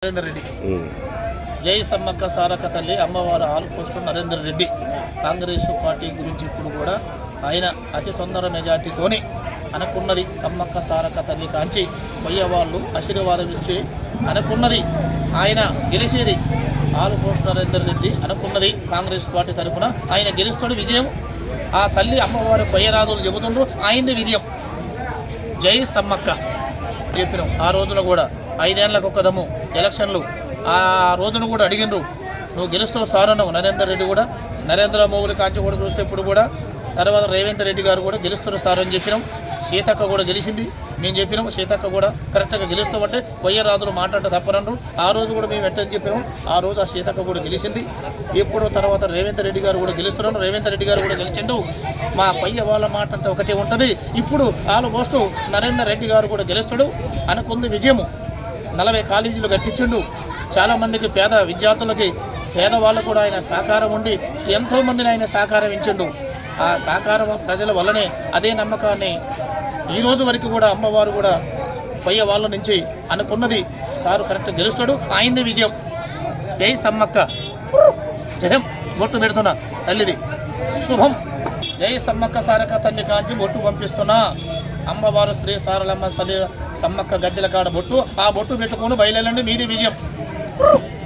నరేందర్ రెడ్డి జై సమ్మక్క సారక్క తల్లి అమ్మవారు all poster Narender Reddy Congress party గురించి ఇప్పుడు కూడా ఆయన అతి తొందర మెజార్టీతోనే అనుకున్నది సమ్మక్క సారక్క తల్లి కాంచి పోయేవాళ్ళు ఆశీర్వాదం ఇచ్చి అనుకున్నది ఆయన గెలిచేది ఆల్ పోస్టర్ నరేందర్ రెడ్డి అనుకున్నది కాంగ్రెస్ పార్టీ తరఫున ఆయన గెలుస్తాడు విజయం ఆ తల్లి అమ్మవారు పోయేరాదులు చెబుతుండ్రు ఆయనది విజయం జై సమ్మక్క చెప్పినాం ఆ రోజున కూడా 5 ఏళ్లకు ఒక్కదమ్ము ఎలక్షన్లు ఆ రోజున కూడా అడిగినరు నువ్వు గెలుస్తావు సార్ అన్నావు నరేందర్ రెడ్డి కూడా నరేంద్ర మోదీ కాంచి కూడా చూస్తే ఇప్పుడు కూడా తర్వాత రేవంత్ రెడ్డి గారు కూడా గెలుస్తారు సార్ అని చెప్పినాం సీతక్క కూడా గెలిచింది మేము చెప్పినాం సీతక్క కూడా కరెక్ట్గా గెలుస్తామంటే రాదులు మాట్లాడితే తప్పనన్నారు ఆ రోజు కూడా మేము ఎట్టని చెప్పినాం ఆ రోజు ఆ సీతక్క కూడా గెలిచింది ఇప్పుడు తర్వాత రేవంత్ రెడ్డి గారు కూడా గెలుస్తున్నారు రేవంత్ రెడ్డి గారు కూడా గెలిచిండు మా వాళ్ళ మాట అంటే ఒకటే ఉంటుంది ఇప్పుడు ఆల్మోస్ట్ నరేందర్ రెడ్డి గారు కూడా గెలుస్తాడు అనుకుంది విజయము 40 కాలేజీలు కట్టించిండు చాలామందికి పేద విద్యార్థులకి పేదవాళ్ళకు కూడా ఆయన సహకారం ఉండి ఎంతోమందిని ఆయన సహకారం ఇచ్చిండు ఆ సహకారం ప్రజల వల్లనే అదే నమ్మకాన్ని ఈ రోజు వరకు కూడా అమ్మవారు కూడా పోయే వాళ్ళ నుంచి అనుకున్నది సారు కరెక్ట్ గెలుస్తాడు ఆయనది విజయం జై సమ్మక్క జయం బొట్టు పెడుతున్నా తల్లిది శుభం జై సమ్మక్క సారక్క తల్లి కాంచి బొట్టు పంపిస్తున్నా అమ్మవారు శ్రీ సారలమ్మ తల్లి సమ్మక్క గద్దెల కాడ బొట్టు ఆ బొట్టు పెట్టుకుని బయలుదేరండి మీది విజయం